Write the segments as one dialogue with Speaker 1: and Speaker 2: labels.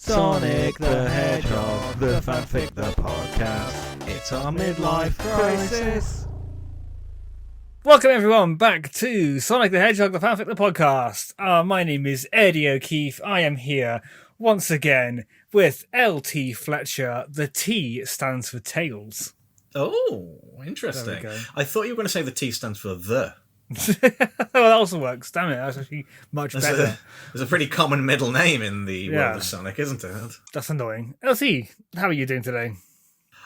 Speaker 1: Sonic the Hedgehog, the fanfic, the podcast. It's our midlife crisis.
Speaker 2: Welcome everyone back to Sonic the Hedgehog, the fanfic, the podcast. My name is Eddie O'Keefe. I am here once again with LT Fletcher. The T stands for Tails.
Speaker 3: Oh, interesting. I thought you were going to say the T stands for the.
Speaker 2: Well, that also works. Damn it, that's actually much better.
Speaker 3: There's a pretty common middle name in the world of Sonic, isn't it?
Speaker 2: That's annoying. LT, how are you doing today?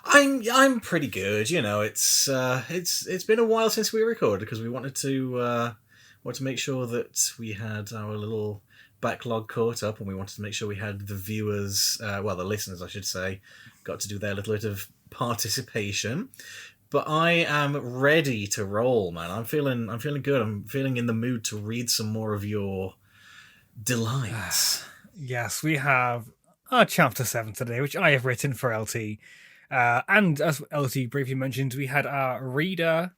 Speaker 3: I'm pretty good. You know, it's been a while since we recorded because we wanted to make sure that we had our little backlog caught up, and we wanted to make sure we had the viewers, the listeners, I should say, got to do their little bit of participation. But I am ready to roll, man. I'm feeling good. I'm feeling in the mood to read some more of your delights.
Speaker 2: Yes, we have our chapter 7 today, which I have written for LT. And as LT briefly mentioned, we had our reader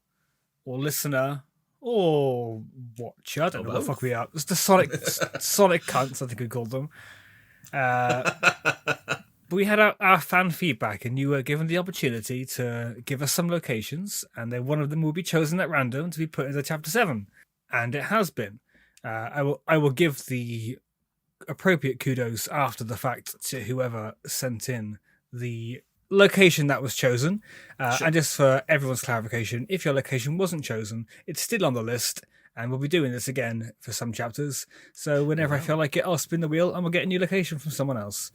Speaker 2: or listener or watcher, I don't know what the fuck we are. It's the Sonic cunts, I think we called them. But we had our fan feedback, and you were given the opportunity to give us some locations, and then one of them will be chosen at random to be put into Chapter 7. And it has been. I will give the appropriate kudos after the fact to whoever sent in the location that was chosen. Sure. And just for everyone's clarification, if your location wasn't chosen, it's still on the list, and we'll be doing this again for some chapters. So whenever I feel like it, I'll spin the wheel, and we'll get a new location from someone else.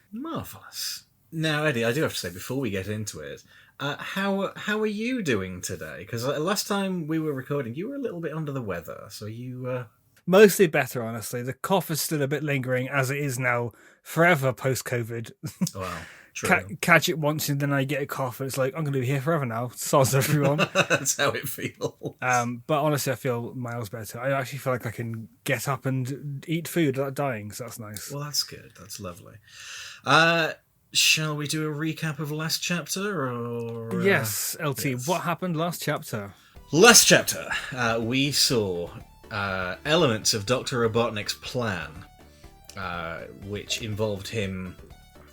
Speaker 3: Marvellous. Now, Eddie, I do have to say, before we get into it, how are you doing today? Because last time we were recording, you were a little bit under the weather, so you...
Speaker 2: Mostly better, honestly. The cough is still a bit lingering, as it is now forever post-COVID.
Speaker 3: Wow, true.
Speaker 2: Catch it once and then I get a cough, and it's like, I'm going to be here forever now. Soz everyone.
Speaker 3: That's how it feels.
Speaker 2: But honestly, I feel miles better. I actually feel like I can get up and eat food without dying, so that's nice.
Speaker 3: Well, that's good. That's lovely. Shall we do a recap of last chapter? Or
Speaker 2: yes, LT,
Speaker 3: yes.
Speaker 2: What happened last chapter?
Speaker 3: Last chapter, we saw elements of Dr. Robotnik's plan, which involved him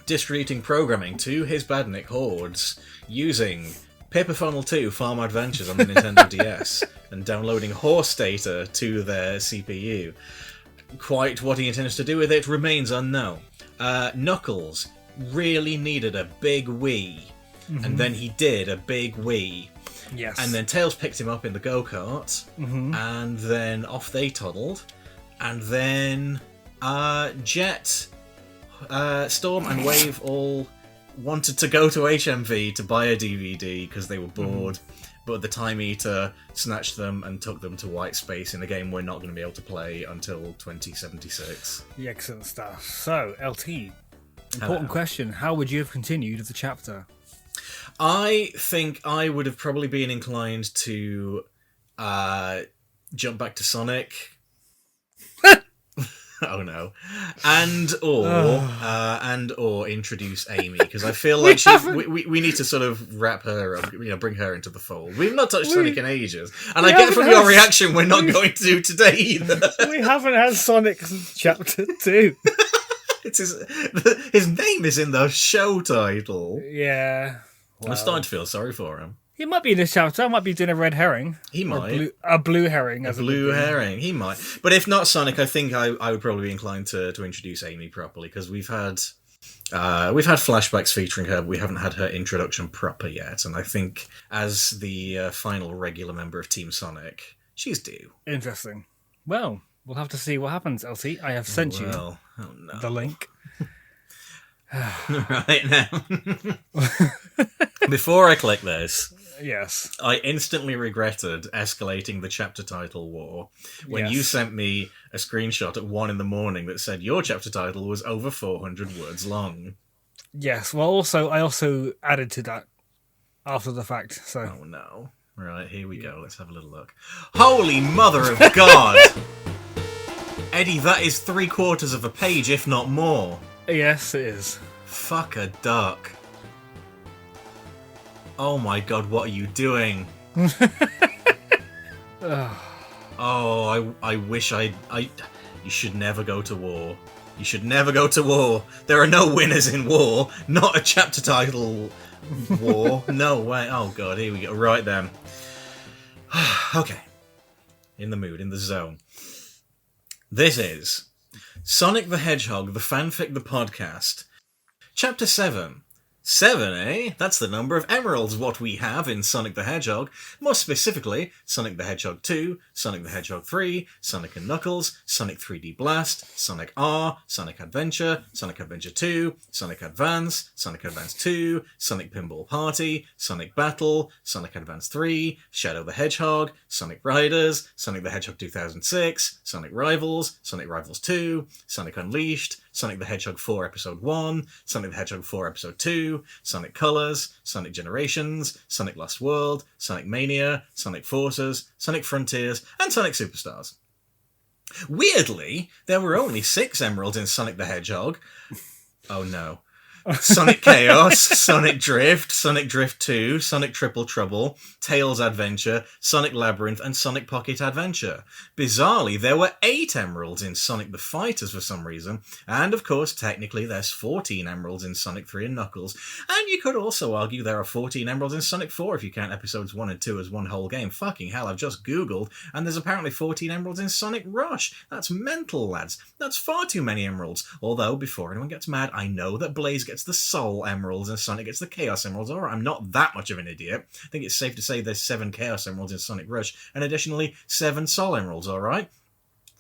Speaker 3: distributing programming to his badnik hordes using Paper Funnel 2 Farm Adventures on the Nintendo DS and downloading horse data to their CPU. Quite what he intends to do with it remains unknown. Knuckles really needed a big Wii, and then he did a big Wii.
Speaker 2: Yes.
Speaker 3: And then Tails picked him up in the go-kart, and then off they toddled, and then Jet, Storm and Wave all wanted to go to HMV to buy a DVD because they were bored, but the Time Eater snatched them and took them to white space in a game we're not going to be able to play until 2076.
Speaker 2: Excellent stuff. So, LT, important question. How would you have continued the chapter?
Speaker 3: I think I would have probably been inclined to jump back to Sonic. Oh no, and or introduce Amy, because I feel like we need to sort of wrap her up, bring her into the fold. We've not touched Sonic in ages, and I get from your reaction we're not going to do today either.
Speaker 2: We haven't had Sonic since chapter 2.
Speaker 3: It's his name is in the show title.
Speaker 2: Yeah. Well,
Speaker 3: I'm starting to feel sorry for him.
Speaker 2: He might be in this chapter. I might be doing a red herring.
Speaker 3: He might.
Speaker 2: A blue herring.
Speaker 3: A blue herring. He might. But if not Sonic, I think I would probably be inclined to introduce Amy properly, because we've had flashbacks featuring her, but we haven't had her introduction proper yet. And I think as the final regular member of Team Sonic, she's due.
Speaker 2: Interesting. Well, we'll have to see what happens, LT. I have sent you the link.
Speaker 3: Right now. Before I click this,
Speaker 2: yes,
Speaker 3: I instantly regretted escalating the chapter title war when you sent me a screenshot at 1 a.m. that said your chapter title was over 400 words long.
Speaker 2: Yes, well, I also added to that after the fact. So.
Speaker 3: Oh no! Right, here we go. Let's have a little look. Holy mother of God, Eddie! That is 3/4 of a page, if not more.
Speaker 2: Yes, it is.
Speaker 3: Fuck a duck. Oh my God, what are you doing? Oh, I wish you should never go to war. You should never go to war. There are no winners in war. Not a chapter title war. No way. Oh, God, here we go. Right then. Okay. In the mood, in the zone. This is Sonic the Hedgehog, the fanfic, the podcast. Chapter 7. 7, eh? That's the number of emeralds what we have in Sonic the Hedgehog. More specifically, Sonic the Hedgehog 2, Sonic the Hedgehog 3, Sonic and Knuckles, Sonic 3D Blast, Sonic R, Sonic Adventure, Sonic Adventure 2, Sonic Advance, Sonic Advance 2, Sonic Pinball Party, Sonic Battle, Sonic Advance 3, Shadow the Hedgehog, Sonic Riders, Sonic the Hedgehog 2006, Sonic Rivals, Sonic Rivals 2, Sonic Unleashed, Sonic the Hedgehog 4 Episode 1, Sonic the Hedgehog 4 Episode 2, Sonic Colors, Sonic Generations, Sonic Lost World, Sonic Mania, Sonic Forces, Sonic Frontiers, and Sonic Superstars. Weirdly, there were only 6 emeralds in Sonic the Hedgehog. Oh no. Sonic Chaos, Sonic Drift, Sonic Drift 2, Sonic Triple Trouble, Tails Adventure, Sonic Labyrinth, and Sonic Pocket Adventure. Bizarrely, there were 8 emeralds in Sonic the Fighters for some reason, and of course, technically, there's 14 emeralds in Sonic 3 and Knuckles, and you could also argue there are 14 emeralds in Sonic 4 if you count episodes 1 and 2 as one whole game. Fucking hell, I've just googled, and there's apparently 14 emeralds in Sonic Rush. That's mental, lads. That's far too many emeralds. Although, before anyone gets mad, I know that Blaze gets the Soul Emeralds and Sonic gets the Chaos Emeralds. Alright, I'm not that much of an idiot. I think it's safe to say there's 7 Chaos Emeralds in Sonic Rush, and additionally 7 Soul Emeralds, alright?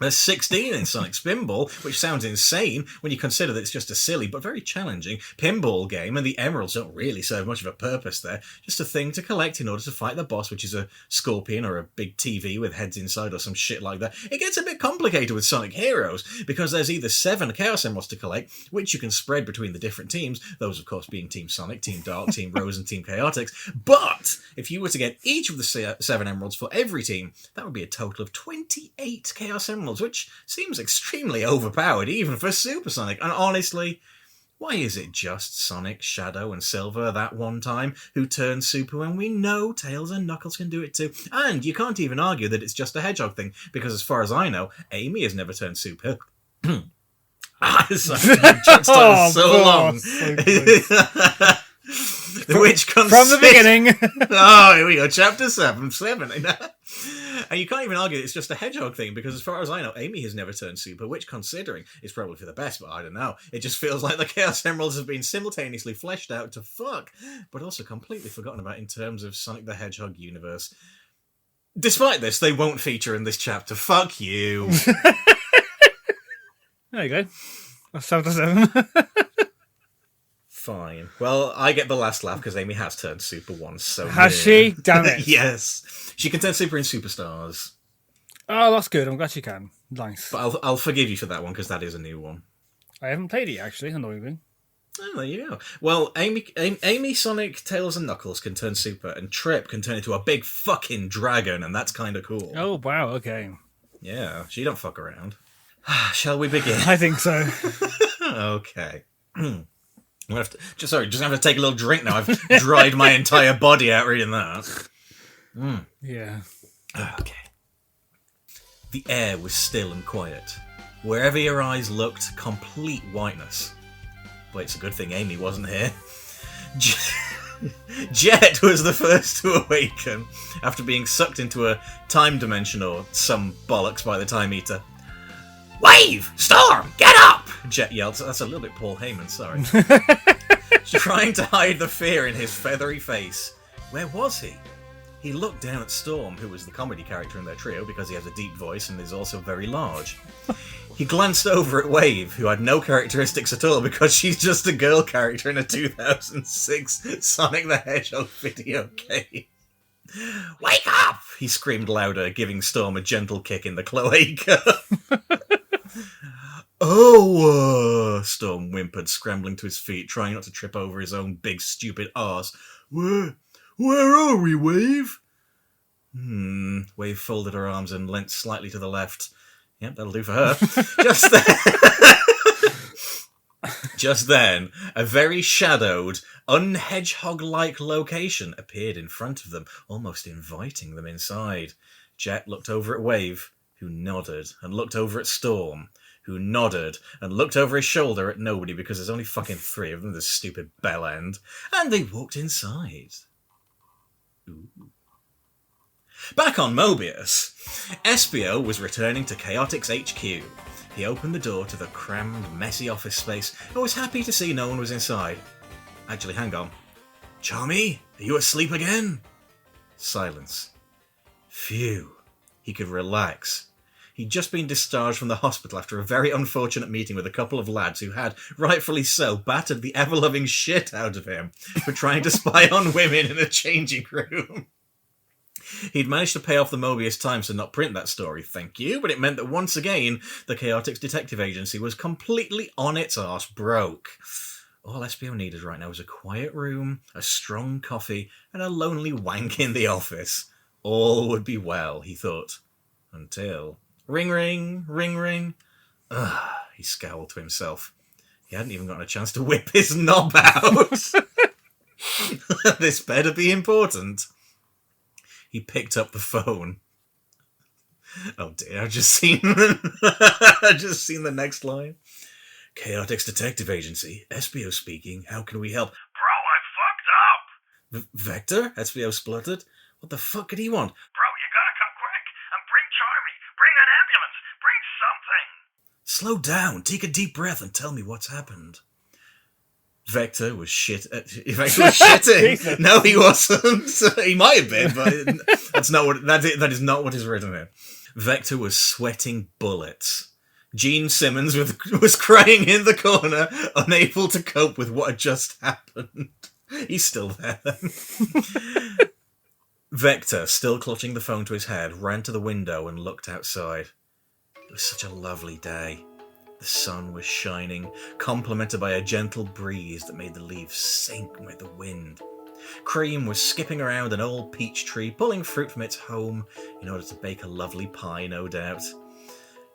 Speaker 3: There's 16 in Sonic Spinball, which sounds insane when you consider that it's just a silly but very challenging pinball game, and the emeralds don't really serve much of a purpose there. Just a thing to collect in order to fight the boss, which is a scorpion or a big TV with heads inside or some shit like that. It gets a bit complicated with Sonic Heroes, because there's either 7 Chaos Emeralds to collect, which you can spread between the different teams, those of course being Team Sonic, Team Dark, Team Rose, and Team Chaotix. But if you were to get each of the 7 emeralds for every team, that would be a total of 28 Chaos Emeralds, which seems extremely overpowered even for Super Sonic. And honestly, why is it just Sonic, Shadow, and Silver that one time who turned Super when we know Tails and Knuckles can do it too? And you can't even argue that it's just a Hedgehog thing, because as far as I know, Amy has never turned Super. Sorry, jokes so long. Which comes
Speaker 2: from the beginning.
Speaker 3: Oh, here we go. Chapter 7. And you can't even argue it's just a Hedgehog thing, because as far as I know, Amy has never turned Super, which, considering, is probably for the best, but I don't know. It just feels like the Chaos Emeralds have been simultaneously fleshed out to fuck, but also completely forgotten about in terms of Sonic the Hedgehog universe. Despite this, they won't feature in this chapter. Fuck you.
Speaker 2: There you go. That's 7 to 7.
Speaker 3: Fine. Well, I get the last laugh because Amy has turned Super once. So
Speaker 2: has she? Damn it.
Speaker 3: Yes. She can turn Super in Superstars.
Speaker 2: Oh, that's good. I'm glad she can. Nice.
Speaker 3: But I'll forgive you for that one, because that is a new one.
Speaker 2: I haven't played it, actually, annoyingly.
Speaker 3: Oh, there you go. Well, Amy, Sonic, Tails, and Knuckles can turn Super, and Trip can turn into a big fucking dragon, and that's kind of cool.
Speaker 2: Oh, wow, okay.
Speaker 3: Yeah, she don't fuck around. Shall we begin?
Speaker 2: I think so.
Speaker 3: Okay. I'm gonna just have to take a little drink now. I've dried my entire body out reading that.
Speaker 2: Yeah.
Speaker 3: Okay. The air was still and quiet. Wherever your eyes looked, complete whiteness. But it's a good thing Amy wasn't here. Jet was the first to awaken after being sucked into a time dimension or some bollocks by the Time Eater. Wave! Storm! Get up! Jet yelled. That's a little bit Paul Heyman, sorry. Trying to hide the fear in his feathery face. Where was he? He looked down at Storm, who was the comedy character in their trio because he has a deep voice and is also very large. He glanced over at Wave, who had no characteristics at all because she's just a girl character in a 2006 Sonic the Hedgehog video game. Wake up! He screamed louder, giving Storm a gentle kick in the cloaca. Oh, Storm whimpered, scrambling to his feet, trying not to trip over his own big, stupid arse. Where are we, Wave? Wave folded her arms and leant slightly to the left. Yep, that'll do for her. Just then, a very shadowed, un-hedgehog-like location appeared in front of them, almost inviting them inside. Jet looked over at Wave, who nodded, and looked over at Storm, who nodded and looked over his shoulder at nobody because there's only fucking 3 of them, the stupid bell end, and they walked inside. Ooh. Back on Mobius, Espio was returning to Chaotix HQ. He opened the door to the crammed, messy office space and was happy to see no one was inside. Actually, hang on. Charmy, are you asleep again? Silence. Phew. He could relax. He'd just been discharged from the hospital after a very unfortunate meeting with a couple of lads who had, rightfully so, battered the ever-loving shit out of him for trying to spy on women in a changing room. He'd managed to pay off the Mobius Times to not print that story, thank you, but it meant that once again, the Chaotix Detective Agency was completely on its arse broke. All SPO needed right now was a quiet room, a strong coffee, and a lonely wank in the office. All would be well, he thought. Until... Ring, ring, ring, ring. Ugh, he scowled to himself. He hadn't even gotten a chance to whip his knob out. This better be important. He picked up the phone. Oh dear, I've just seen the next line. Chaotix Detective Agency, SBO speaking, how can we help?
Speaker 1: Bro, I fucked up!
Speaker 3: Vector? SBO spluttered. What the fuck did he want?
Speaker 1: Bro, you gotta come quick and bring Charmy. Bring an ambulance. Bring something.
Speaker 3: Slow down, take a deep breath and tell me what's happened. Vector was shitting. No, he wasn't. He might have been, but that is not what is written here. Vector was sweating bullets. Gene Simmons was crying in the corner, unable to cope with what had just happened. He's still there. Vector, still clutching the phone to his head, ran to the window and looked outside. It was such a lovely day. The sun was shining, complemented by a gentle breeze that made the leaves sink with the wind. Cream was skipping around an old peach tree, pulling fruit from its home in order to bake a lovely pie, no doubt.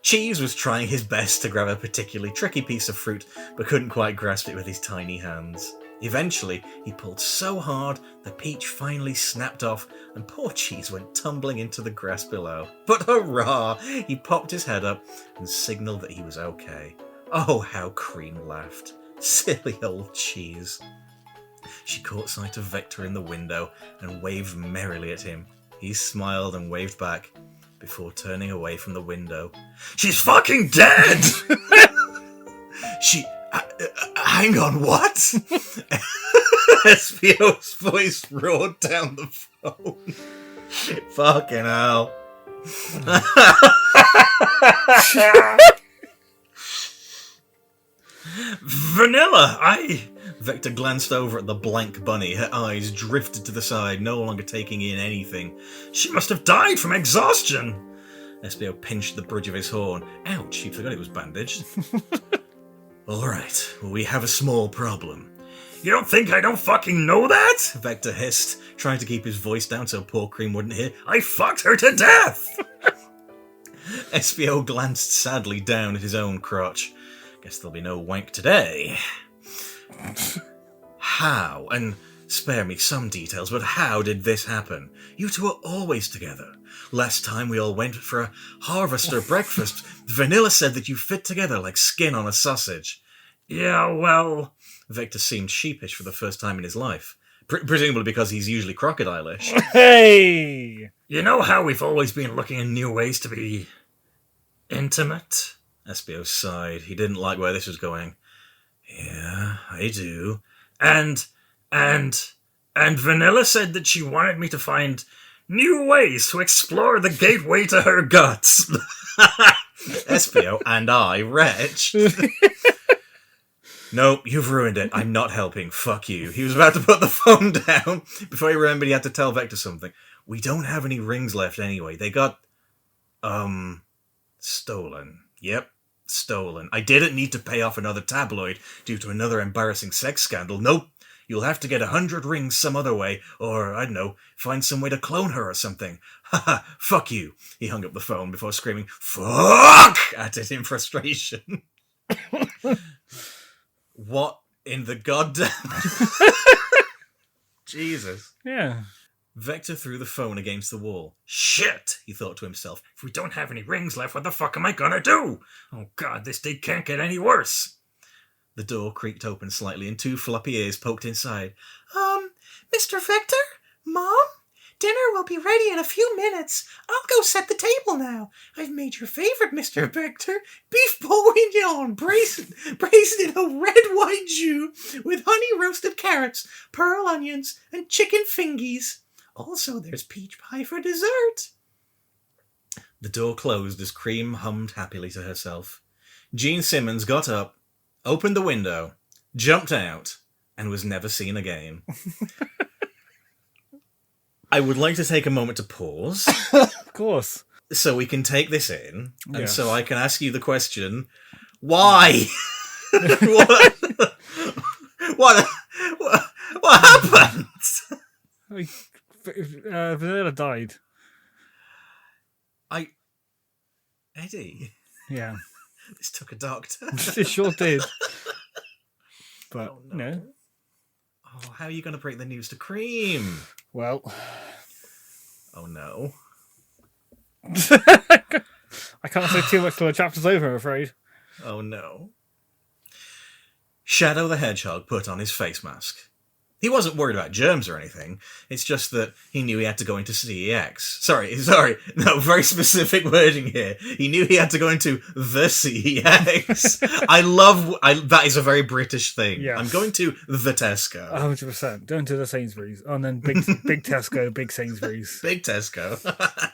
Speaker 3: Cheese was trying his best to grab a particularly tricky piece of fruit, but couldn't quite grasp it with his tiny hands. Eventually, he pulled so hard, the peach finally snapped off, and poor Cheese went tumbling into the grass below. But hurrah! He popped his head up and signalled that he was okay. Oh, how Cream laughed. Silly old Cheese. She caught sight of Vector in the window and waved merrily at him. He smiled and waved back, before turning away from the window. She's fucking dead! Hang on, what? SPO's voice roared down the phone. Fucking hell. Vanilla, Vector glanced over at the blank bunny. Her eyes drifted to the side, no longer taking in anything. She must have died from exhaustion. SBO pinched the bridge of his horn. Ouch, he forgot it was bandaged. Alright, well, we have a small problem. You don't think I don't fucking know that? Vector hissed, trying to keep his voice down so poor Cream wouldn't hear. I fucked her to death! SBO glanced sadly down at his own crotch. Guess there'll be no wank today. How? And spare me some details, but how did this happen? You two are always together. Last time we all went for a harvester breakfast, Vanilla said that you fit together like skin on a sausage. Yeah, well... Vector seemed sheepish for the first time in his life. Presumably because he's usually crocodile-ish.
Speaker 2: Hey!
Speaker 3: You know how we've always been looking in new ways to be... intimate? SBO sighed. He didn't like where this was going. Yeah, I do. And Vanilla said that she wanted me to find new ways to explore the gateway to her guts. SPO and I retched. Nope, you've ruined it. I'm not helping. Fuck you. He was about to put the phone down before he remembered he had to tell Vector something. We don't have any rings left anyway. They got, stolen. Yep, stolen. I didn't need to pay off another tabloid due to another embarrassing sex scandal. Nope. You'll have to get 100 rings some other way, or, I don't know, find some way to clone her or something. Haha, fuck you. He hung up the phone before screaming, fuck, at it in frustration. What in the goddamn... Jesus.
Speaker 2: Yeah.
Speaker 3: Vector threw the phone against the wall. Shit, he thought to himself. If we don't have any rings left, what the fuck am I gonna do? Oh god, this day can't get any worse. The door creaked open slightly and 2 floppy ears poked inside. Mr. Vector? Mom? Dinner will be ready in a few minutes. I'll go set the table now. I've made your favourite, Mr. Vector. Beef bourguignon, braised in a red wine jus with honey roasted carrots, pearl onions, and chicken fingies. Also, there's peach pie for dessert. The door closed as Cream hummed happily to herself. Gene Simmons got up, opened the window, jumped out, and was never seen again. I would like to take a moment to pause.
Speaker 2: Of course.
Speaker 3: So we can take this in, and
Speaker 2: Yes.
Speaker 3: so I can ask you the question, why? what happened?
Speaker 2: Vanilla died.
Speaker 3: Eddie,
Speaker 2: Yeah.
Speaker 3: this took a dark turn.
Speaker 2: It sure did. But,
Speaker 3: Oh, no. Oh, how are you going to break the news to Cream?
Speaker 2: Well.
Speaker 3: Oh, no.
Speaker 2: I can't say too much till the chapter's over, I'm afraid.
Speaker 3: Oh, no. Shadow the Hedgehog put on his face mask. He wasn't worried about germs or anything. It's just that he knew he had to go into CEX. Sorry. No, very specific wording here. He knew he had to go into the CEX. That is a very British thing.
Speaker 2: Yes.
Speaker 3: I'm going to the Tesco.
Speaker 2: 100%. Going to the Sainsbury's. Oh, and then big Tesco, big Sainsbury's.
Speaker 3: Big Tesco.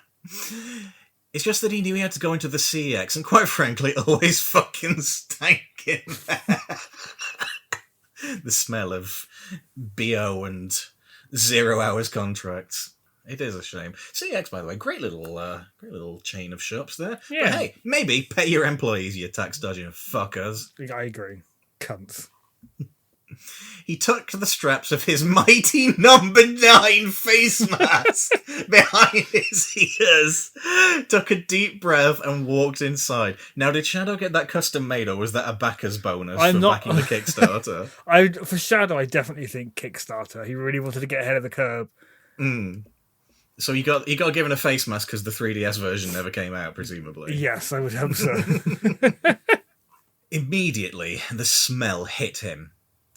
Speaker 3: It's just that he knew he had to go into the CEX, and quite frankly, always fucking stank in there. The smell of BO and 0 hours contracts. It is a shame. CX, by the way, great little chain of shops there.
Speaker 2: Yeah.
Speaker 3: But hey, maybe pay your employees, you tax dodging fuckers.
Speaker 2: I agree. Cunts.
Speaker 3: He tucked the straps of his mighty number 9 face mask behind his ears, took a deep breath, and walked inside. Now, did Shadow get that custom made, or was that a backer's bonus for backing the Kickstarter?
Speaker 2: For Shadow, I definitely think Kickstarter. He really wanted to get ahead of the curve.
Speaker 3: So he got given a face mask because the 3DS version never came out, presumably.
Speaker 2: Yes, I would hope so.
Speaker 3: Immediately, the smell hit him.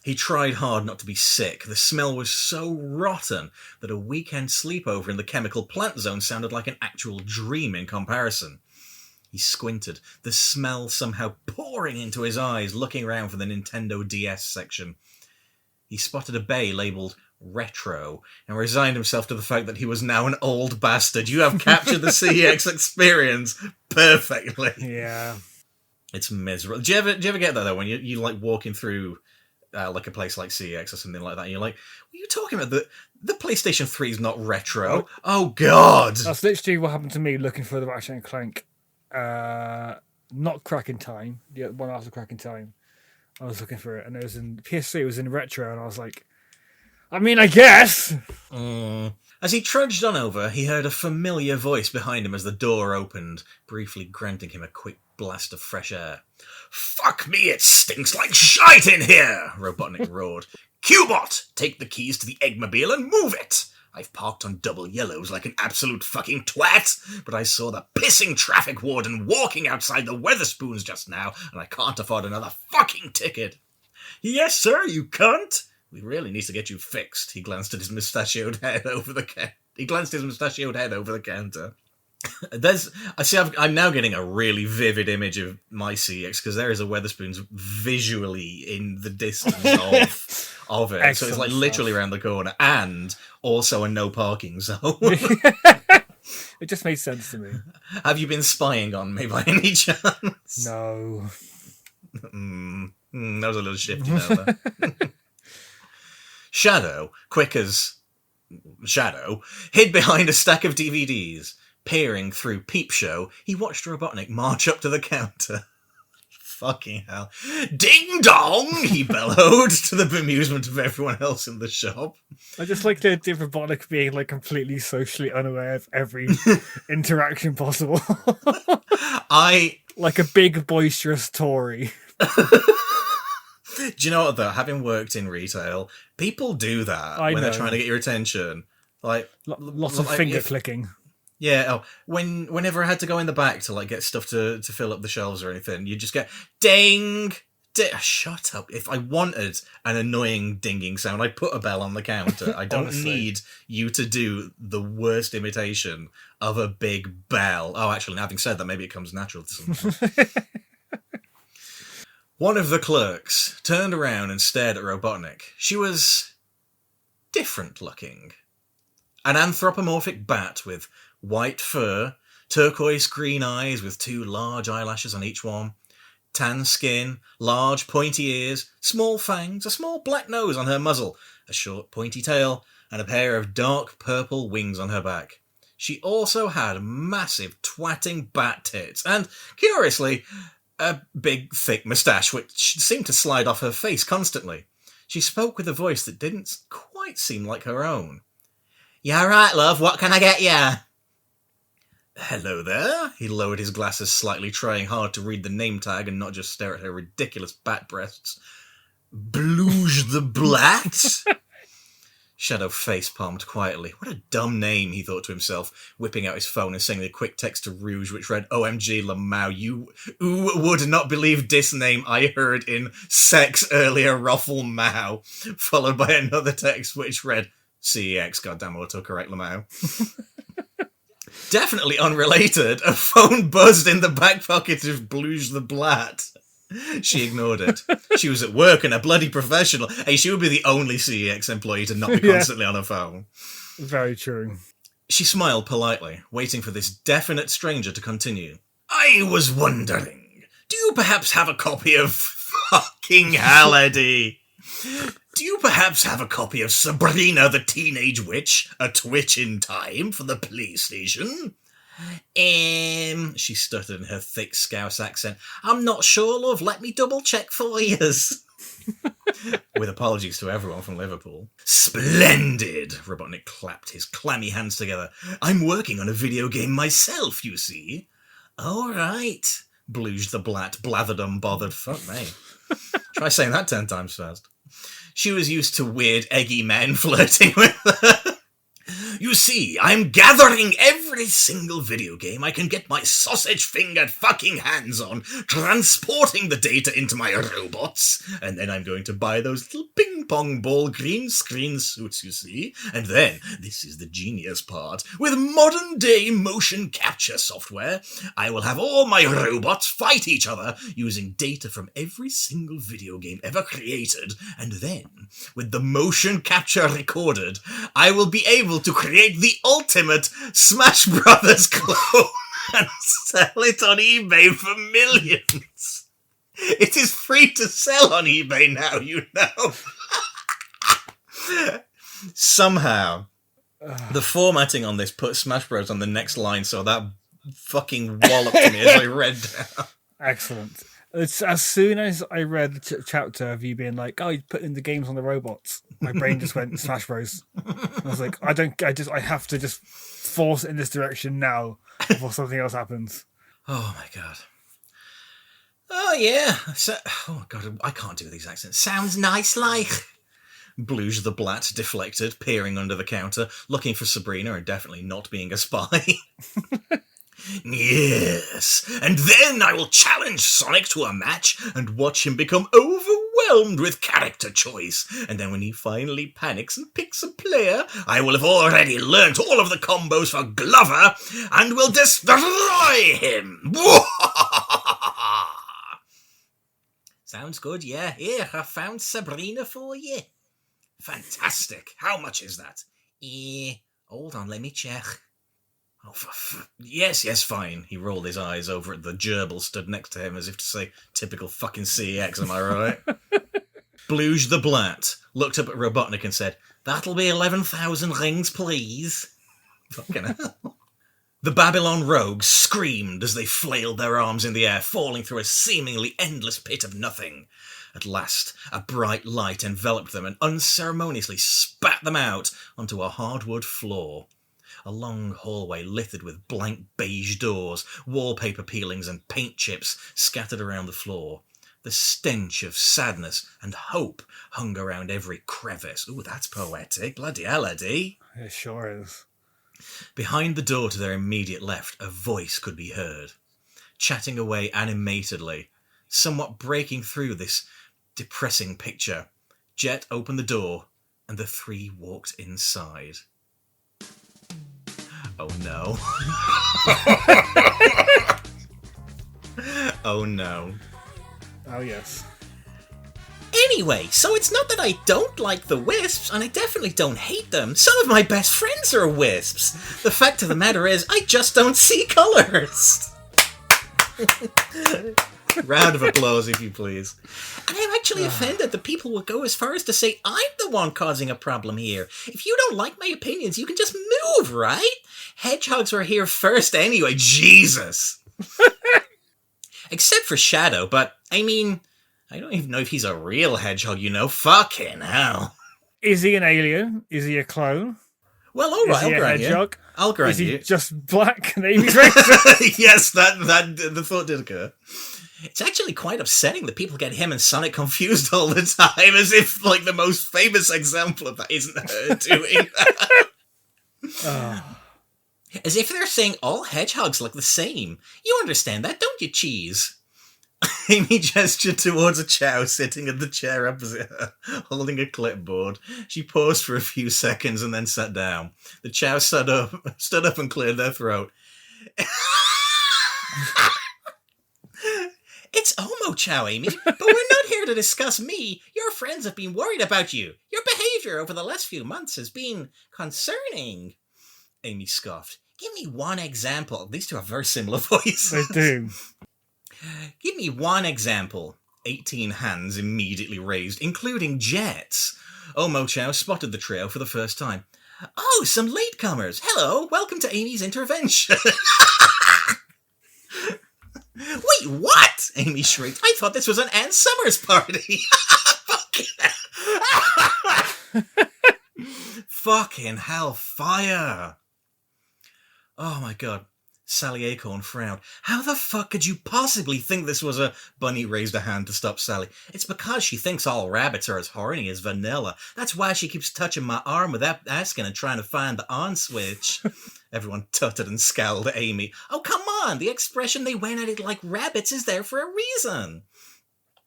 Speaker 3: He tried hard not to be sick. The smell was so rotten that a weekend sleepover in the chemical plant zone sounded like an actual dream in comparison. He squinted, the smell somehow pouring into his eyes, looking around for the Nintendo DS section. He spotted a bay labelled Retro and resigned himself to the fact that he was now an old bastard. You have captured the CEX experience perfectly.
Speaker 2: Yeah.
Speaker 3: It's miserable. Do you ever get that, though, when you like walking through like a place like CEX or something like that, and you're like, what are you talking about? The PlayStation 3 is not retro. Oh, God!
Speaker 2: That's literally what happened to me looking for the Ratchet and Clank. Not Cracking Time. The one after Cracking Time. I was looking for it, and it was in PS3. It was in retro, and I was like, I mean, I guess.
Speaker 3: As he trudged on over, he heard a familiar voice behind him as the door opened, briefly granting him a quick blast of fresh air. Fuck me, it stinks like shite in here, Robotnik roared. Cubot, take the keys to the Eggmobile and move it. I've parked on double yellows like an absolute fucking twat, but I saw the pissing traffic warden walking outside the Weatherspoons just now, and I can't afford another fucking ticket. Yes, sir, you cunt. We really need to get you fixed. He glanced at his mustachioed head over the counter. I'm now getting a really vivid image of my CX because there is a Weatherspoons visually in the distance of it. So it's like literally around the corner, and also a no parking zone.
Speaker 2: It just made sense to me.
Speaker 3: Have you been spying on me by any chance?
Speaker 2: No.
Speaker 3: That was a little shifty there. Shadow, quick as Shadow, hid behind a stack of DVDs. Peering through Peep Show, he watched Robotnik march up to the counter. Fucking hell. Ding dong! He bellowed to the bemusement of everyone else in the shop.
Speaker 2: I just like the idea of Robotnik being like completely socially unaware of every interaction possible. Like a big boisterous Tory.
Speaker 3: Do you know what, though? Having worked in retail, people do that when they're trying to get your attention. Like
Speaker 2: Lots of finger clicking.
Speaker 3: Yeah. Oh, whenever I had to go in the back to like get stuff to fill up the shelves or anything, you just get ding. Shut up. If I wanted an annoying dinging sound, I'd put a bell on the counter. I don't need you to do the worst imitation of a big bell. Oh, actually, having said that, maybe it comes natural to someone. One of the clerks turned around and stared at Robotnik. She was different looking. An anthropomorphic bat with white fur, turquoise green eyes with 2 large eyelashes on each one, tan skin, large pointy ears, small fangs, a small black nose on her muzzle, a short pointy tail, and a pair of dark purple wings on her back. She also had massive twatting bat tits and, curiously, a big thick moustache which seemed to slide off her face constantly. She spoke with a voice that didn't quite seem like her own. "You alright, love? What can I get ya?" "Hello there." He lowered his glasses slightly, trying hard to read the name tag and not just stare at her ridiculous bat breasts. "Bluge the Blat?" Shadow face-palmed quietly. What a dumb name, he thought to himself, whipping out his phone and sending a quick text to Rouge, which read, "OMG Lamau, you would not believe this name I heard in sex earlier, Ruffle Mao," followed by another text which read, "CEX, goddamn autocorrect Lamau." Definitely unrelated, a phone buzzed in the back pocket of Bluge the Blat. She ignored it. She was at work and a bloody professional. Hey, she would be the only CEX employee to not be constantly on her phone.
Speaker 2: Very true.
Speaker 3: She smiled politely, waiting for this definite stranger to continue. "I was wondering, do you perhaps have a copy of fucking hell, Eddie? Do you perhaps have a copy of Sabrina the Teenage Witch, A Twitch in Time for the PlayStation?" She stuttered in her thick Scouse accent. "I'm not sure, love. Let me double check for yous." With apologies to everyone from Liverpool. "Splendid!" Robotnik clapped his clammy hands together. "I'm working on a video game myself, you see." "All right," Bluge the Blat blathered unbothered. Fuck me. Try saying that 10 times fast. She was used to weird, eggy men flirting with her. "You see, I'm gathering every single video game I can get my sausage-fingered fucking hands on, transporting the data into my robots, and then I'm going to buy those little ping-pong ball green screen suits, you see, and then, this is the genius part, with modern-day motion capture software, I will have all my robots fight each other using data from every single video game ever created, and then, with the motion capture recorded, I will be able to create the ultimate Smash Brothers clone and sell it on eBay for millions. It is free to sell on eBay now, you know." Somehow, the formatting on this put Smash Bros on the next line, so that fucking walloped me as I read down.
Speaker 2: Excellent. It's as soon as I read the chapter of you being like, "Oh, you put in the games on the robots," my brain just went Smash Bros. I was like, I have to just force it in this direction now before something else happens.
Speaker 3: Oh my god. "Oh yeah. Oh god, I can't do these accents. Sounds nice like." Bluge the Blat deflected, peering under the counter, looking for Sabrina and definitely not being a spy. "Yes, and then I will challenge Sonic to a match and watch him become overwhelmed with character choice. And then when he finally panics and picks a player, I will have already learnt all of the combos for Glover and will destroy him." "Sounds good, yeah. Here, I found Sabrina for you." "Fantastic. How much is that?" Hold on, let me check." "Oh, yes, fine." He rolled his eyes over at the gerbil stood next to him as if to say, "Typical fucking CEX, am I right?" Bluge the Blat looked up at Robotnik and said, "That'll be 11,000 rings, please." Fucking hell. The Babylon rogues screamed as they flailed their arms in the air, falling through a seemingly endless pit of nothing. At last, a bright light enveloped them and unceremoniously spat them out onto a hardwood floor. A long hallway littered with blank beige doors, wallpaper peelings and paint chips scattered around the floor. The stench of sadness and hope hung around every crevice. Ooh, that's poetic. Bloody hell, Eddie.
Speaker 2: It sure is.
Speaker 3: Behind the door to their immediate left, a voice could be heard, chatting away animatedly, somewhat breaking through this depressing picture. Jet opened the door, and the three walked inside. Oh no. Oh no.
Speaker 2: Oh, yes.
Speaker 3: Anyway, so it's not that I don't like the Wisps, and I definitely don't hate them. Some of my best friends are Wisps. The fact of the matter is, I just don't see colours. Round of applause, if you please. And I'm actually offended that people will go as far as to say I'm the one causing a problem here. If you don't like my opinions, you can just move, right? Hedgehogs were here first anyway. Jesus. Except for Shadow, but, I mean, I don't even know if he's a real hedgehog, you know? Fucking hell.
Speaker 2: Is he an alien? Is he a clone?
Speaker 3: Well, all right,
Speaker 2: Is he
Speaker 3: I'll
Speaker 2: a
Speaker 3: grant
Speaker 2: hedgehog?
Speaker 3: you. I'll grant
Speaker 2: Is he
Speaker 3: you.
Speaker 2: just black and Amy's racist?
Speaker 3: Yes, that the thought did occur. It's actually quite upsetting that people get him and Sonic confused all the time, as if, like, the most famous example of that isn't her doing that.
Speaker 2: Oh.
Speaker 3: As if they're saying all hedgehogs look the same. You understand that, don't you, Cheese? Amy gestured towards a Chow sitting in the chair opposite her, holding a clipboard. She paused for a few seconds and then sat down. The Chow stood up and cleared their throat. It's Omo Chow, Amy, but we're not here to discuss me. Your friends have been worried about you. Your behaviour over the last few months has been concerning. Amy scoffed. Give me one example. These two have very similar voices.
Speaker 2: They do.
Speaker 3: Give me one example. 18 hands immediately raised, including Jet's. Omo Chow spotted the trio for the first time. Oh, some latecomers. Hello, welcome to Amy's intervention. Wait, what? Amy shrieked. I thought this was an Ann Summers party. Fucking hellfire. Oh my god. Sally Acorn frowned. How the fuck could you possibly think this was a... Bunny raised a hand to stop Sally. It's because she thinks all rabbits are as horny as vanilla. That's why she keeps touching my arm without asking and trying to find the on switch. Everyone tutted and scowled at Amy. Oh, come on! The expression they went at it like rabbits is there for a reason.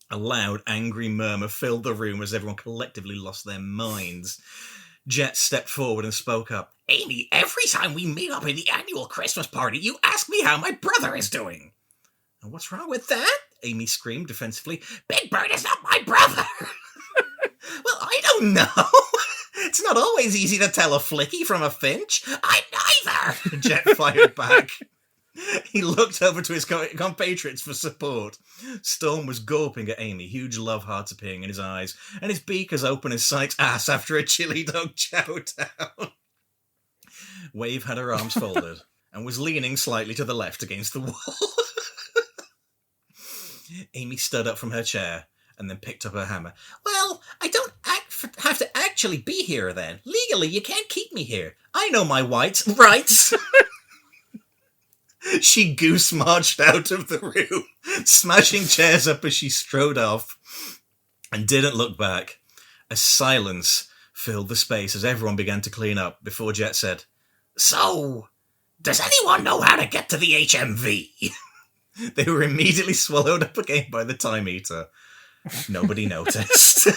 Speaker 3: A loud, angry murmur filled the room as everyone collectively lost their minds. Jet stepped forward and spoke up. Amy, every time we meet up at the annual Christmas party, you ask me how my brother is doing. And what's wrong with that? Amy screamed defensively. Big Bird is not my brother. Well, I don't know. It's not always easy to tell a flicky from a finch. I'm neither. Jet fired back. He looked over to his compatriots for support. Storm was gulping at Amy, huge love hearts appearing in his eyes, and his beak as open as Sonic's ass after a chili dog chow down. Wave had her arms folded and was leaning slightly to the left against the wall. Amy stood up from her chair and then picked up her hammer. Well, I don't have to actually be here then. Legally, you can't keep me here. I know my rights. She goose marched out of the room, smashing chairs up as she strode off, and didn't look back. A silence filled the space as everyone began to clean up before Jet said, So, does anyone know how to get to the HMV? They were immediately swallowed up again by the time eater. Nobody noticed.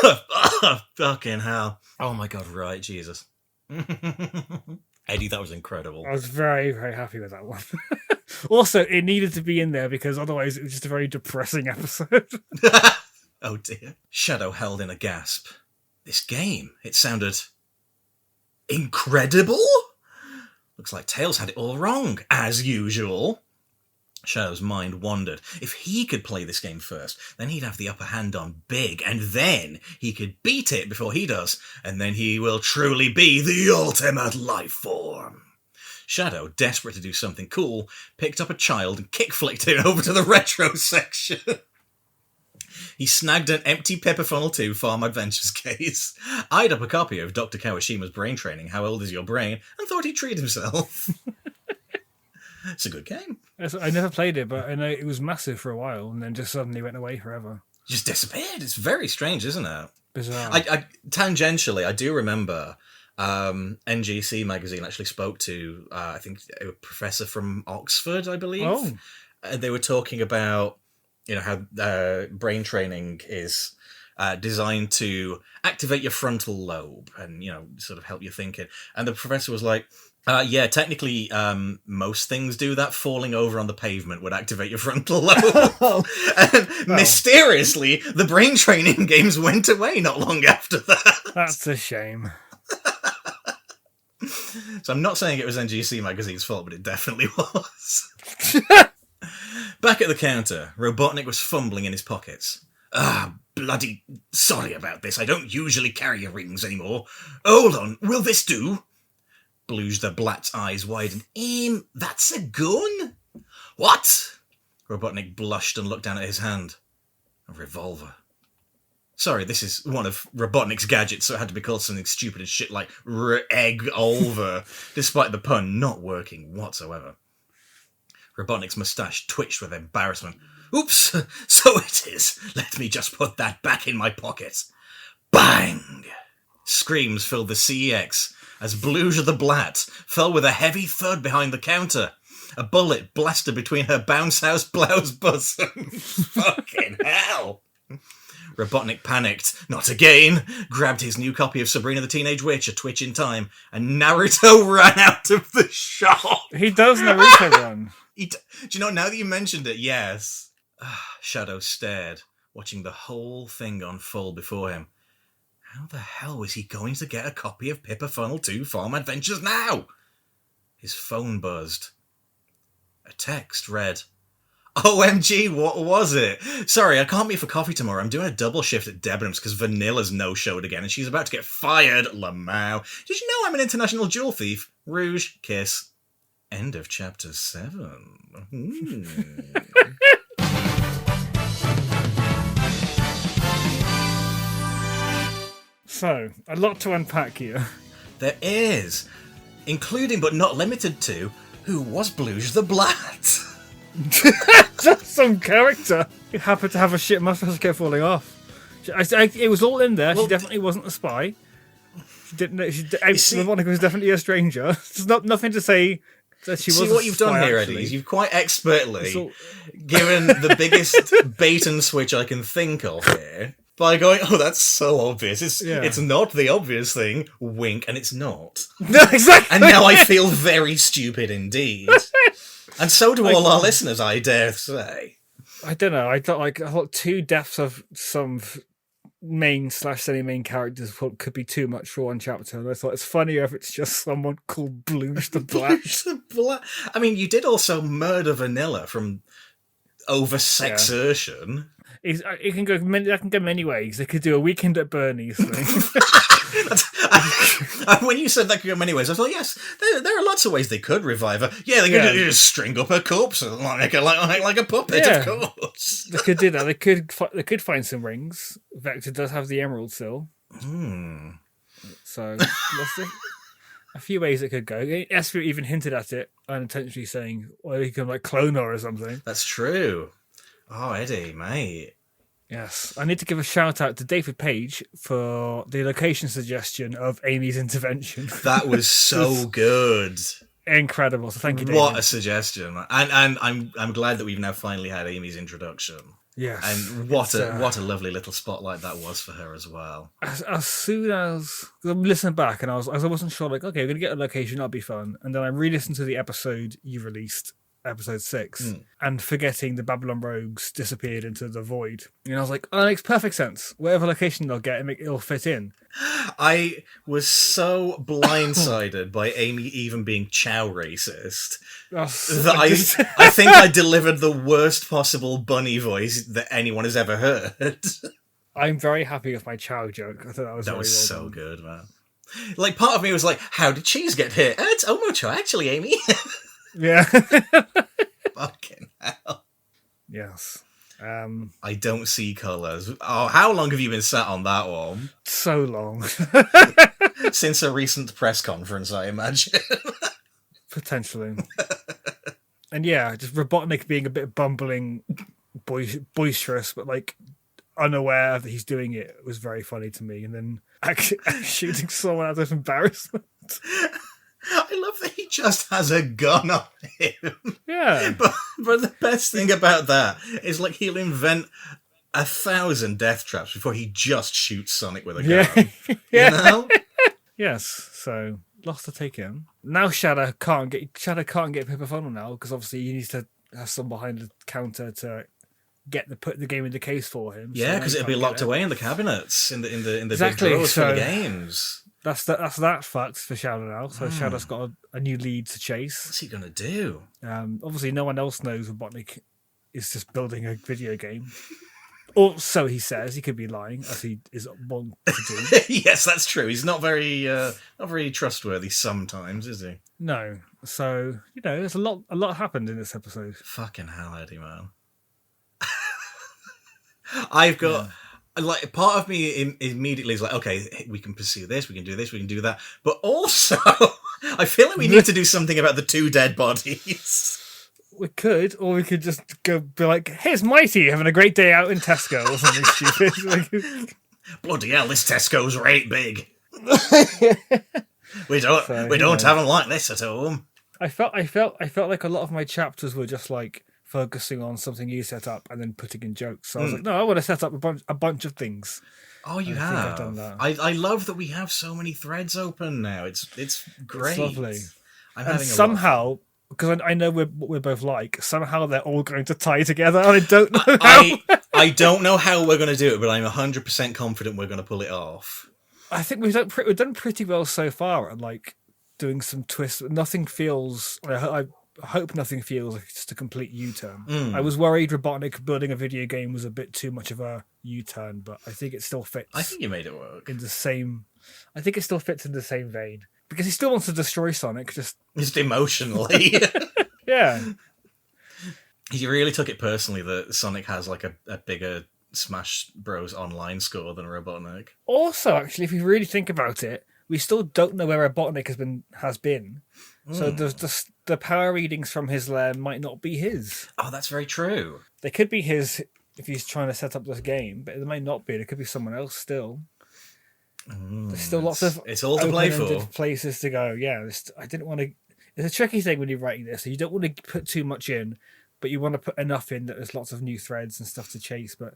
Speaker 3: Oh, fucking hell. Oh my god, right, Jesus. Eddie, that was incredible.
Speaker 2: I was very, very happy with that one. Also, it needed to be in there because otherwise it was just a very depressing episode.
Speaker 3: Oh dear. Shadow held in a gasp. This game, it sounded incredible? Looks like Tails had it all wrong, as usual. Shadow's mind wandered. If he could play this game first, then he'd have the upper hand on Big, and then he could beat it before he does, and then he will truly be the ultimate life form. Shadow, desperate to do something cool, picked up a child and kick-flicked it over to the retro section. He snagged an empty Pepper Funnel 2 Farm Adventures case, eyed up a copy of Dr. Kawashima's Brain Training, How Old Is Your Brain, and thought he'd treat himself. It's a good game.
Speaker 2: I never played it, but I know it was massive for a while, and then just suddenly went away forever.
Speaker 3: Just disappeared. It's very strange, isn't it?
Speaker 2: Bizarre.
Speaker 3: I tangentially, I do remember NGC magazine actually spoke to, I think, a professor from Oxford, I believe.
Speaker 2: Oh.
Speaker 3: They were talking about, how brain training is designed to activate your frontal lobe and, sort of help you thinking. And the professor was like, yeah, technically, most things do that. Falling over on the pavement would activate your frontal lobe. And mysteriously, the brain training games went away not long after that.
Speaker 2: That's a shame.
Speaker 3: So I'm not saying it was NGC magazine's fault, but it definitely was. Back at the counter, Robotnik was fumbling in his pockets. Bloody sorry about this. I don't usually carry rings anymore. Hold on, will this do? Bluge the Blat's eyes widened. That's a gun? What? Robotnik blushed and looked down at his hand. A revolver. Sorry, this is one of Robotnik's gadgets, so it had to be called something stupid as shit like egg-olver, despite the pun not working whatsoever. Robotnik's moustache twitched with embarrassment. Oops, so it is. Let me just put that back in my pocket. Bang! Screams filled the CEX as Bluge the Blat fell with a heavy thud behind the counter. A bullet blasted between her bounce house blouse bosom. Fucking hell! Robotnik panicked. Not again! Grabbed his new copy of Sabrina the Teenage Witch, A Twitch in Time, and Naruto ran out of the shop.
Speaker 2: He does Naruto run.
Speaker 3: Do you know, now that you mentioned it, yes. Shadow stared, watching the whole thing unfold before him. How the hell was he going to get a copy of Pippa Funnel 2 Farm Adventures now? His phone buzzed. A text read, OMG, what was it? Sorry, I can't meet for coffee tomorrow. I'm doing a double shift at Debenhams because Vanilla's no-showed again and she's about to get fired. Lamau. Did you know I'm an international jewel thief? Rouge, kiss. End of chapter 7.
Speaker 2: So, a lot to unpack here.
Speaker 3: There is, including but not limited to, who was Bluge the Blat?
Speaker 2: Just some character. He happened to have a shit mustache kept falling off. It was all in there. Well, she definitely wasn't a spy. She didn't. Monica was definitely a stranger. There's nothing to say that she was.
Speaker 3: See what you've done here, Eddie. Is you've quite expertly given the biggest bait and switch I can think of here by going, "Oh, that's so obvious. It's not the obvious thing." Wink, and it's not.
Speaker 2: No, exactly.
Speaker 3: And now I feel very stupid indeed. And so do all our listeners, I dare say.
Speaker 2: I don't know. I thought 2 deaths of some main/semi-main characters could be too much for one chapter. And I thought it's funnier if it's just someone called Bluge the Blat.
Speaker 3: Bluge the Blat. I mean, you did also murder Vanilla from over-sexertion.
Speaker 2: It can go many ways. They could do a Weekend at Bernie's thing.
Speaker 3: When you said that could go many ways, I thought, yes, there are lots of ways they could revive her. Yeah, they could just string up her corpse like a puppet, of course.
Speaker 2: They could do that. They could find some rings. Vector does have the emerald still. So let's see. A few ways it could go. Esther even hinted at it unintentionally, saying, "Well, he can clone her or something."
Speaker 3: That's true. Oh, Eddie, mate.
Speaker 2: Yes, I need to give a shout out to David Page for the location suggestion of Amy's intervention.
Speaker 3: That was so good.
Speaker 2: Incredible. So thank you, David.
Speaker 3: What a suggestion. And I'm glad that we've now finally had Amy's introduction.
Speaker 2: Yes.
Speaker 3: And what a lovely little spotlight that was for her as well.
Speaker 2: As soon as I'm listening back and I wasn't sure, okay, we're gonna get a location, that'll be fun. And then I re-listened to the episode you released, episode 6, and forgetting the Babylon Rogues disappeared into the void. And I was like, oh, that makes perfect sense. Whatever location they'll get, it'll fit in.
Speaker 3: I was so blindsided by Amy even being chow racist that I think I delivered the worst possible bunny voice that anyone has ever heard.
Speaker 2: I'm very happy with my chow joke. I thought that was
Speaker 3: so good, man. Part of me was like, how did cheese get here? It's Omocho, actually, Amy.
Speaker 2: Yeah.
Speaker 3: Fucking hell.
Speaker 2: Yes.
Speaker 3: I don't see colours. Oh, how long have you been sat on that one?
Speaker 2: So long.
Speaker 3: Since a recent press conference, I imagine.
Speaker 2: Potentially. And yeah, just Robotnik being a bit bumbling, boisterous, but like unaware that he's doing it was very funny to me. And then actually shooting someone out of embarrassment.
Speaker 3: I love that he just has a gun on him.
Speaker 2: Yeah.
Speaker 3: But the best thing about that is, like, he'll invent 1,000 death traps before he just shoots Sonic with a gun.
Speaker 2: Yeah.
Speaker 3: You know?
Speaker 2: Yes. So lost to take him. Now Shadow can't get Pippa Funnel now because obviously he needs to have someone behind the counter to put the game in the case for him.
Speaker 3: Yeah, because
Speaker 2: so
Speaker 3: it'll be locked away in the cabinets in the
Speaker 2: Exactly,
Speaker 3: big drawers
Speaker 2: so-
Speaker 3: for the games.
Speaker 2: That's that fucked for Shadow now. So Shadow's got a new lead to chase.
Speaker 3: What's he gonna do?
Speaker 2: Obviously, no one else knows Robotnik is just building a video game. Or so he says. He could be lying, as he is wont to do.
Speaker 3: Yes, that's true. He's not very trustworthy sometimes, is he?
Speaker 2: No. So, there's a lot happened in this episode.
Speaker 3: Fucking hell, Eddie, man. I've got... Like, part of me immediately is like, okay, we can pursue this, we can do this, we can do that. But also, I feel like we need to do something about the 2 dead bodies.
Speaker 2: We could, or we could just go be like, here's Mighty having a great day out in Tesco or something stupid.
Speaker 3: Bloody hell, this Tesco's right big. we don't have them like this at home.
Speaker 2: I felt like a lot of my chapters were just like focusing on something you set up and then putting in jokes. So I was like, no, I want to set up a bunch of things.
Speaker 3: Oh, you
Speaker 2: I
Speaker 3: have.
Speaker 2: think I've done that.
Speaker 3: I love that we have so many threads open now. It's great.
Speaker 2: It's lovely.
Speaker 3: I'm
Speaker 2: And
Speaker 3: having
Speaker 2: somehow, because I know we're both like, somehow they're all going to tie together, and I don't know how.
Speaker 3: I don't know how we're going to do it, but I'm 100% confident we're going to pull it off.
Speaker 2: I think we've done pretty well so far at like doing some twists. Nothing feels. I hope nothing feels like just a complete U-turn. I was worried Robotnik building a video game was a bit too much of a U-turn, but I think it still fits.
Speaker 3: I think you made it work.
Speaker 2: I think it still fits in the same vein because he still wants to destroy Sonic. Just
Speaker 3: emotionally.
Speaker 2: Yeah.
Speaker 3: He really took it personally that Sonic has like a bigger Smash Bros. Online score than Robotnik.
Speaker 2: Also, actually, if you really think about it, we still don't know where Robotnik has been. So the power readings from his lair might not be his.
Speaker 3: Oh, that's very true.
Speaker 2: They could be his if he's trying to set up this game, but it might not be. It could be someone else still. There's still lots of
Speaker 3: it's all to play for.
Speaker 2: Places to go. Yeah, I didn't want to. It's a tricky thing when you're writing this. So you don't want to put too much in, but you want to put enough in that there's lots of new threads and stuff to chase. But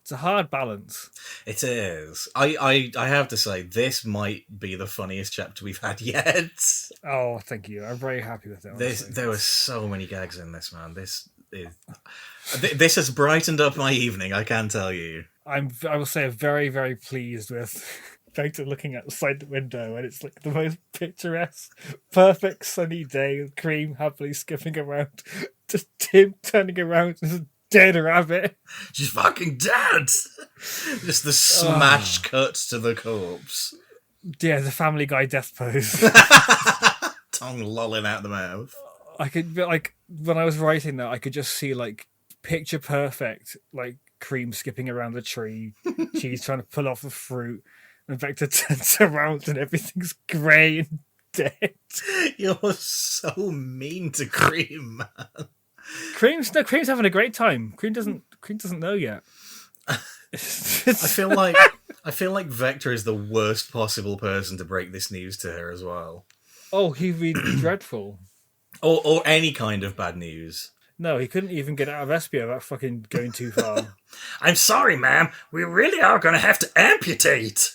Speaker 2: it's a hard balance.
Speaker 3: It is. I have to say, this might be the funniest chapter we've had yet.
Speaker 2: Oh, thank you. I'm very happy with it.
Speaker 3: There were so many gags in this, man. This has brightened up my evening, I can tell you.
Speaker 2: I will say I'm very, very pleased with Vector looking outside the window, and it's like the most picturesque, perfect sunny day with Cream happily skipping around. Just Tim turning around as a dead rabbit.
Speaker 3: She's fucking dead! Just the smashed cuts to the corpse.
Speaker 2: Yeah, the Family Guy death pose.
Speaker 3: Tongue lolling out the mouth.
Speaker 2: I could, like, when I was writing that, I could just see, like, picture perfect, like, Cream skipping around the tree, Cheese trying to pull off the fruit, and Vector turns around and everything's grey and dead.
Speaker 3: You're so mean to Cream, man.
Speaker 2: Cream's having a great time. Cream doesn't know yet.
Speaker 3: I feel like Vector is the worst possible person to break this news to her as well.
Speaker 2: Oh, he'd be dreadful.
Speaker 3: Or any kind of bad news.
Speaker 2: No, he couldn't even get out of Espio without fucking going too far.
Speaker 3: I'm sorry, ma'am. We really are going to have to amputate.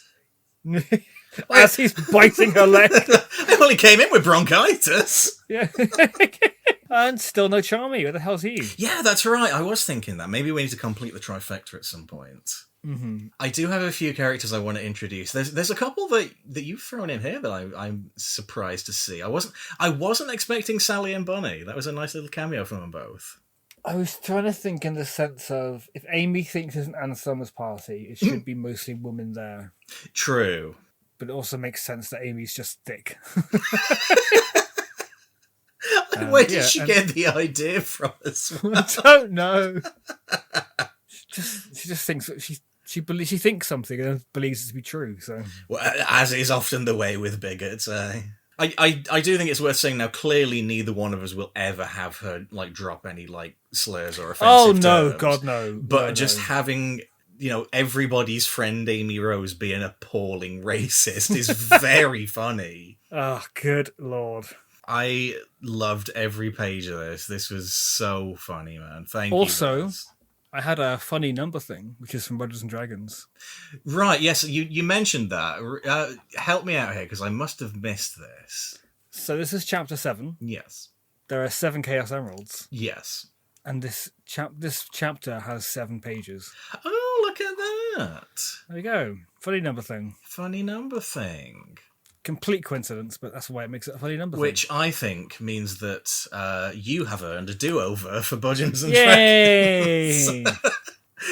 Speaker 2: As he's biting her leg.
Speaker 3: I only came in with bronchitis.
Speaker 2: Yeah. And still no Charmy. Where the hell's he?
Speaker 3: Yeah, that's right. I was thinking that. Maybe we need to complete the trifecta at some point.
Speaker 2: Mm-hmm.
Speaker 3: I do have a few characters I want to introduce. There's a couple that you've thrown in here that I'm surprised to see. I wasn't expecting Sally and Bunny. That was a nice little cameo from them both.
Speaker 2: I was trying to think in the sense of if Amy thinks it's an Ann Summers party, it should be mostly women there.
Speaker 3: True.
Speaker 2: But it also makes sense that Amy's just thick.
Speaker 3: Where did she get the idea from as well?
Speaker 2: I don't know. She just thinks that she thinks something and believes it to be true. So,
Speaker 3: well, as is often the way with bigots, eh? I do think it's worth saying now, clearly neither one of us will ever have her, like, drop any, like, slurs or offensive terms.
Speaker 2: God, no.
Speaker 3: But
Speaker 2: No,
Speaker 3: just
Speaker 2: no.
Speaker 3: having, everybody's friend Amy Rose be an appalling racist is very funny.
Speaker 2: Oh, good lord.
Speaker 3: I loved every page of this. This was so funny, man. Thank
Speaker 2: Also,
Speaker 3: you, guys.
Speaker 2: I had a funny number thing, which is from Dungeons and Dragons.
Speaker 3: Right, yes, you mentioned that. Help me out here, because I must have missed this.
Speaker 2: So this is chapter 7.
Speaker 3: Yes.
Speaker 2: There are 7 Chaos Emeralds.
Speaker 3: Yes.
Speaker 2: And this chapter has 7 pages.
Speaker 3: Oh, look at that.
Speaker 2: There you go. Funny number thing.
Speaker 3: Funny number thing.
Speaker 2: Complete coincidence, but that's why it makes it a funny number
Speaker 3: Which
Speaker 2: thing.
Speaker 3: I think means that you have earned a do-over for Dungeons and
Speaker 2: Yay!
Speaker 3: Dragons.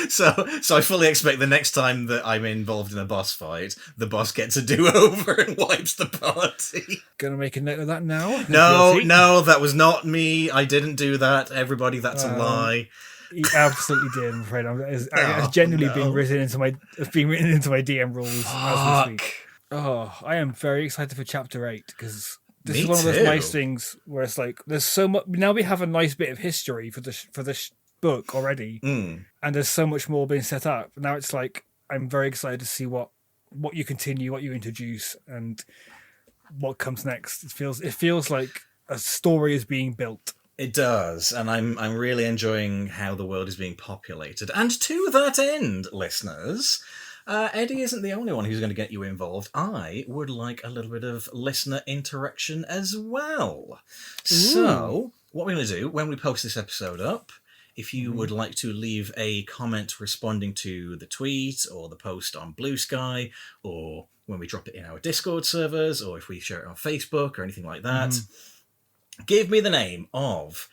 Speaker 3: So I fully expect the next time that I'm involved in a boss fight, the boss gets a do-over and wipes the party.
Speaker 2: Gonna make a note of that now.
Speaker 3: No, that was not me. I didn't do that. Everybody, that's a lie.
Speaker 2: You absolutely did. I'm afraid it's genuinely being written into my DM rules as we speak. Oh, I am very excited for chapter 8 because this
Speaker 3: Me
Speaker 2: is one of those
Speaker 3: too.
Speaker 2: nice things where it's like there's so much. Now we have a nice bit of history for this book already, and there's so much more being set up. Now it's like I'm very excited to see what you continue, what you introduce, and what comes next. It feels like a story is being built.
Speaker 3: It does, and I'm really enjoying how the world is being populated. And to that end, listeners, Eddie isn't the only one who's going to get you involved. I would like a little bit of listener interaction as well.
Speaker 2: Ooh.
Speaker 3: So, what we're going to do when we post this episode up, if you would like to leave a comment responding to the tweet or the post on Blue Sky, or when we drop it in our Discord servers, or if we share it on Facebook or anything like that, give me the name of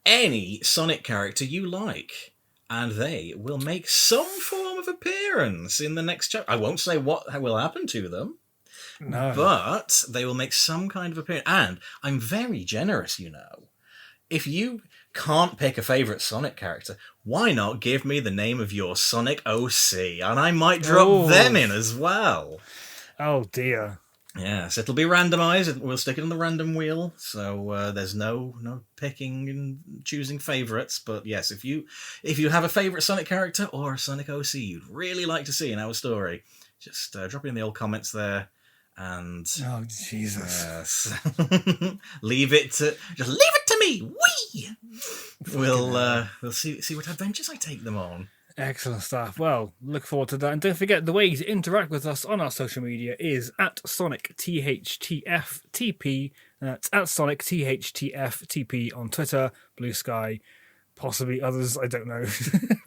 Speaker 3: any Sonic character you like, and they will make some form of appearance in the next chapter. I won't say what will happen to them, but they will make some kind of appearance. And I'm very generous, If you can't pick a favourite Sonic character, why not give me the name of your Sonic OC, and I might drop them in as well.
Speaker 2: Oh dear.
Speaker 3: Yes, it'll be randomised. We'll stick it on the random wheel, so there's no picking and choosing favourites. But yes, if you have a favourite Sonic character or a Sonic OC you'd really like to see in our story, just drop it in the old comments there. And
Speaker 2: oh Jesus,
Speaker 3: yes. leave it to me. We'll see what adventures I take them on.
Speaker 2: Excellent stuff. Well, look forward to that. And don't forget, the way to interact with us on our social media is at SonicTHTFTP. That's at SonicTHTFTP on Twitter, Blue Sky, possibly others, I don't know.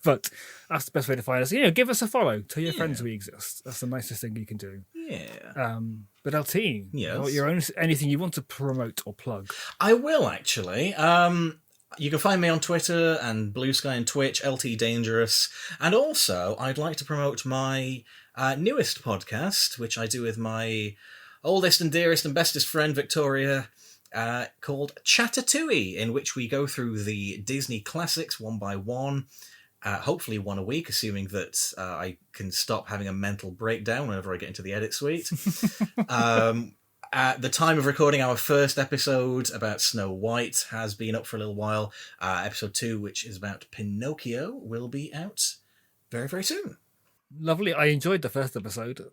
Speaker 2: But that's the best way to find us. Give us a follow. Tell your friends we exist. That's the nicest thing you can do.
Speaker 3: Yeah.
Speaker 2: But LT,
Speaker 3: yes.
Speaker 2: Anything you want to promote or plug?
Speaker 3: I will, actually. You can find me on Twitter and Blue Sky and Twitch, LT Dangerous. And also, I'd like to promote my newest podcast, which I do with my oldest and dearest and bestest friend, Victoria, called Chatatouille, in which we go through the Disney classics one by one, hopefully one a week, assuming that I can stop having a mental breakdown whenever I get into the edit suite. At the time of recording, our first episode about Snow White has been up for a little while. Episode 2, which is about Pinocchio, will be out very, very soon.
Speaker 2: Lovely. I enjoyed the first episode.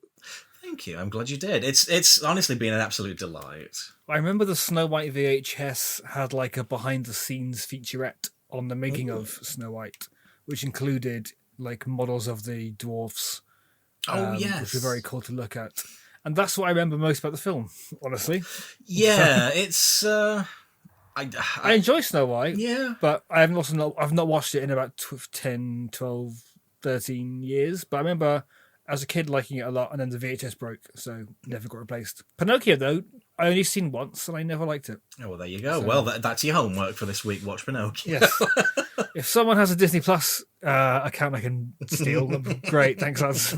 Speaker 3: Thank you. I'm glad you did. It's honestly been an absolute delight.
Speaker 2: I remember the Snow White VHS had like a behind-the-scenes featurette on the making of Snow White, which included like models of the dwarfs.
Speaker 3: Yes.
Speaker 2: Which were very cool to look at. And that's what I remember most about the film, honestly.
Speaker 3: Yeah, it's... I
Speaker 2: enjoy Snow White,
Speaker 3: but
Speaker 2: I've not watched it in about 10, 12, 13 years. But I remember as a kid liking it a lot, and then the VHS broke, so never got replaced. Pinocchio, though, I only seen once, and I never liked it.
Speaker 3: Oh, well, there you go. So, well, that's your homework for this week. Watch Pinocchio.
Speaker 2: Yes. If someone has a Disney Plus account I can steal, that'd be great. Thanks, lads.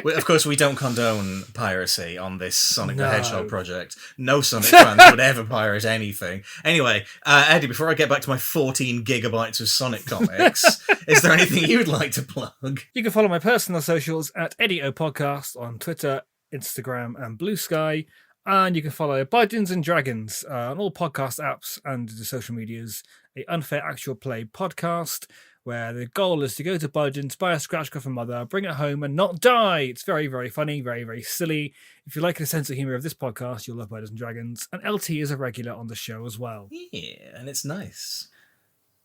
Speaker 3: Of course, we don't condone piracy on this Sonic the Hedgehog project. No Sonic fans would ever pirate anything. Anyway, Eddie, before I get back to my 14 gigabytes of Sonic comics, is there anything you'd like to plug?
Speaker 2: You can follow my personal socials at Eddie O Podcast on Twitter, Instagram, and Blue Sky. And you can follow Dungeons and Dragons on all podcast apps and the social medias. A Unfair Actual Play podcast, where the goal is to go to Budgeons, buy a scratch card from Mother, bring it home and not die. It's very, very funny, very, very silly. If you like the sense of humour of this podcast, you'll love Dungeons and Dragons. And LT is a regular on the show as well.
Speaker 3: Yeah, and it's nice.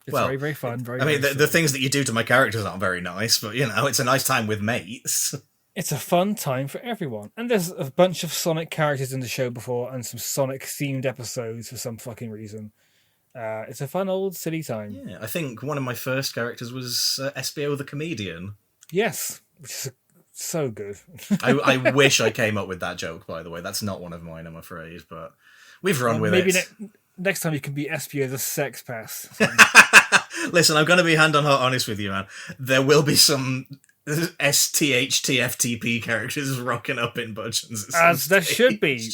Speaker 2: It's very, very fun.
Speaker 3: The things that you do to my characters aren't very nice, but, it's a nice time with mates.
Speaker 2: It's a fun time for everyone. And there's a bunch of Sonic characters in the show before and some Sonic-themed episodes for some fucking reason. It's a fun old silly time.
Speaker 3: Yeah, I think one of my first characters was SBO the Comedian.
Speaker 2: Yes, which is so good.
Speaker 3: I wish I came up with that joke, by the way. That's not one of mine, I'm afraid, but we've run with it.
Speaker 2: Next time you can be SBO the Sex Pass.
Speaker 3: Listen, I'm going to be hand on heart honest with you, man. There will be some STHTFTP characters rocking up in Budgeons.
Speaker 2: As there should be.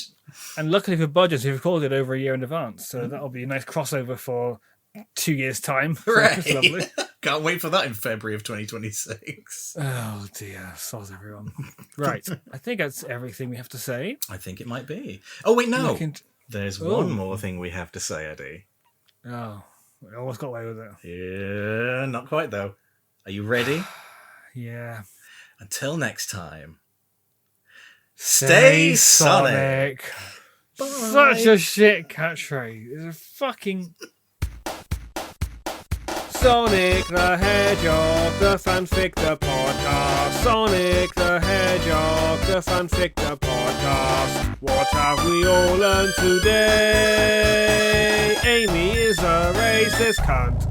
Speaker 2: And luckily for Budgeons, we've recorded over a year in advance, so that'll be a nice crossover for 2 years' time.
Speaker 3: Right.
Speaker 2: Lovely.
Speaker 3: Can't wait for that in February of 2026.
Speaker 2: Oh dear, soz everyone. Right, I think that's everything we have to say.
Speaker 3: I think it might be. Oh wait, no. There's one more thing we have to say, Eddie.
Speaker 2: Oh, we almost got away with it.
Speaker 3: Yeah, not quite though. Are you ready?
Speaker 2: Yeah.
Speaker 3: Until next time. Stay Sonic.
Speaker 2: Bye. Such a shit catchphrase. It's a fucking
Speaker 1: Sonic the Hedgehog, the fanfic, the podcast. Sonic the Hedgehog, the fanfic, the podcast. What have we all learned today? Amy is a racist cunt.